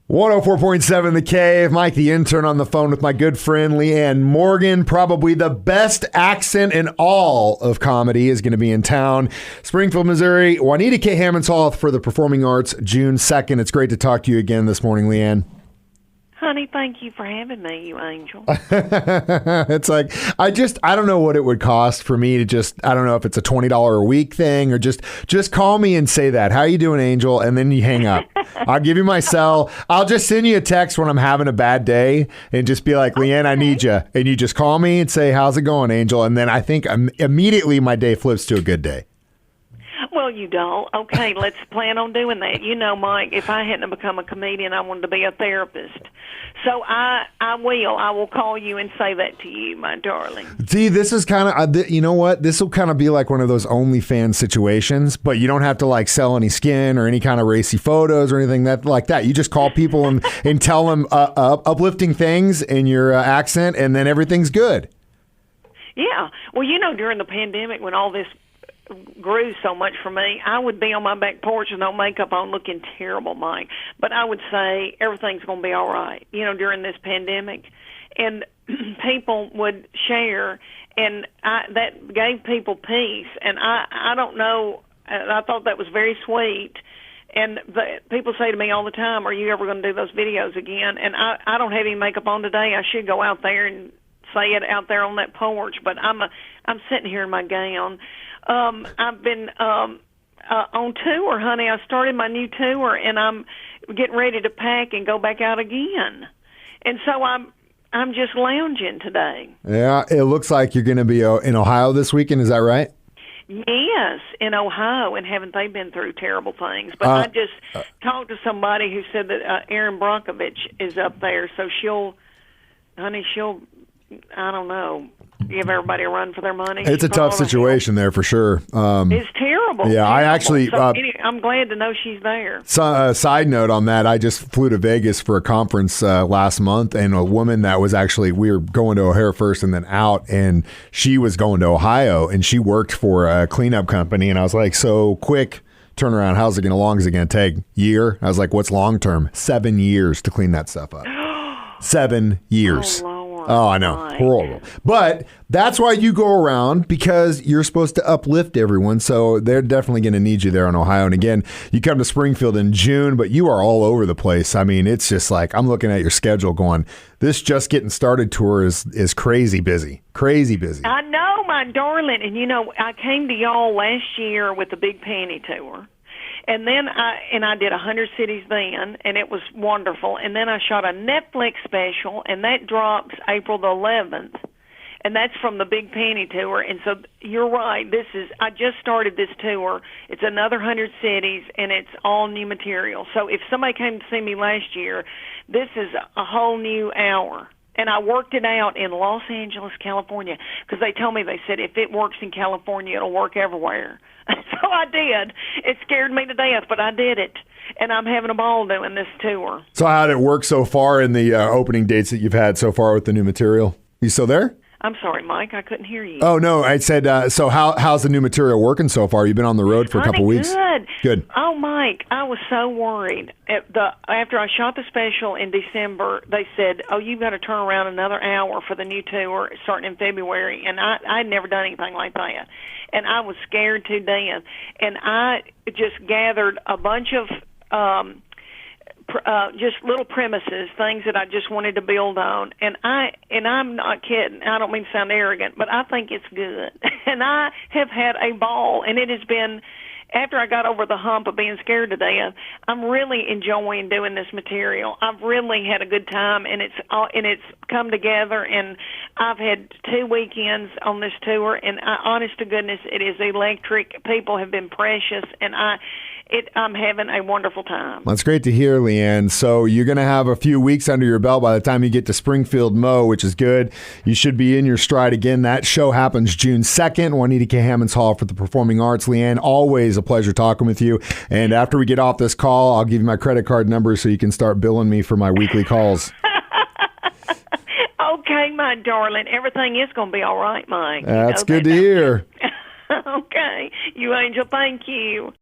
104.7 The Cave. Mike, the intern, on the phone with my good friend Leanne Morgan. Probably the best accent in all of comedy is going to be in town. Springfield, Missouri. Juanita K. Hammonds Hall for the Performing Arts, June 2nd. It's great to talk to you again this morning, Leanne. Honey, thank you for having me, you angel. It's like, I don't know what it would cost for me to I don't know if it's a $20 a week thing or just call me and say that. How you doing, Angel? And then you hang up. I'll give you my cell. I'll just send you a text when I'm having a bad day and just be like, Leanne, I need you. And you just call me and say, how's it going, Angel? And then I think immediately my day flips to a good day. Well, you don't. Okay, let's plan on doing that. You know, Mike, if I hadn't become a comedian, I wanted to be a therapist. So I will call you and say that to you, my darling. See, this is kind of, you know what? This will kind of be like one of those OnlyFans situations, but you don't have to like sell any skin or any kind of racy photos or anything like that. You just call people and tell them uplifting things in your accent, and then everything's good. Yeah. Well, you know, during the pandemic when all this grew so much for me, I would be on my back porch with no makeup on looking terrible, Mike. But I would say everything's going to be all right, you know, during this pandemic. And people would share, and that gave people peace. And I don't know, I thought that was very sweet. And people say to me all the time, are you ever going to do those videos again? And I don't have any makeup on today. I should go out there and say it out there on that porch, but I'm sitting here in my gown. I've been on tour, honey. I started my new tour, and I'm getting ready to pack and go back out again. And so I'm just lounging today. Yeah, it looks like you're going to be in Ohio this weekend. Is that right? Yes, in Ohio, and haven't they been through terrible things? But I just talked to somebody who said that Erin Brockovich is up there, so she'll, I don't know, give everybody a run for their money. It's a tough situation there for sure. It's terrible. Yeah, terrible. I actually... I'm glad to know she's there. Side note on that, I just flew to Vegas for a conference last month, and a woman that was actually... We were going to O'Hare first and then out, and she was going to Ohio, and she worked for a cleanup company, and I was like, so quick turnaround, how's it going to, long is it going to take? Year? I was like, what's long term? 7 years to clean that stuff up. 7 years. Oh, I know. Horrible. But that's why you go around, because you're supposed to uplift everyone. So they're definitely going to need you there in Ohio. And again, you come to Springfield in June, but you are all over the place. I mean, it's just like, I'm looking at your schedule going, this Just Getting Started tour is crazy busy. Crazy busy. I know, my darling. And, you know, I came to y'all last year with the Big Panty Tour. And then I did 100 cities then, and it was wonderful. And then I shot a Netflix special, and that drops April the 11th. And that's from the Big Panty Tour. And so you're right. I just started this tour. It's another 100 cities, and it's all new material. So if somebody came to see me last year, this is a whole new hour. And I worked it out in Los Angeles, California, because they told me, they said, if it works in California, it'll work everywhere. So I did. It scared me to death, but I did it. And I'm having a ball doing this tour. So how did it work so far in the opening dates that you've had so far with the new material? You still there? I'm sorry, Mike. I couldn't hear you. Oh, no. I said, so how's the new material working so far? You've been on the road for a couple weeks. Good. Oh, Mike, I was so worried. After I shot the special in December, they said, oh, you've got to turn around another hour for the new tour starting in February. And I'd never done anything like that. And I was scared to death. And I just gathered a bunch of just little premises, things that I just wanted to build on. And I'm not kidding. I don't mean to sound arrogant, but I think it's good. And I have had a ball, and it has been, after I got over the hump of being scared to death, I'm really enjoying doing this material. I've really had a good time, and it's come together, and I've had 2 weekends on this tour, and honest to goodness, it is electric. People have been precious, and I'm having a wonderful time. That's great to hear, Leanne. So you're going to have a few weeks under your belt by the time you get to Springfield, Mo, which is good. You should be in your stride again. That show happens June 2nd, Juanita K. Hammonds Hall for the Performing Arts. Leanne, always a pleasure talking with you. And after we get off this call, I'll give you my credit card number so you can start billing me for my weekly calls. Okay, my darling. Everything is going to be all right, Mike. That's good to hear. Okay. You angel, thank you.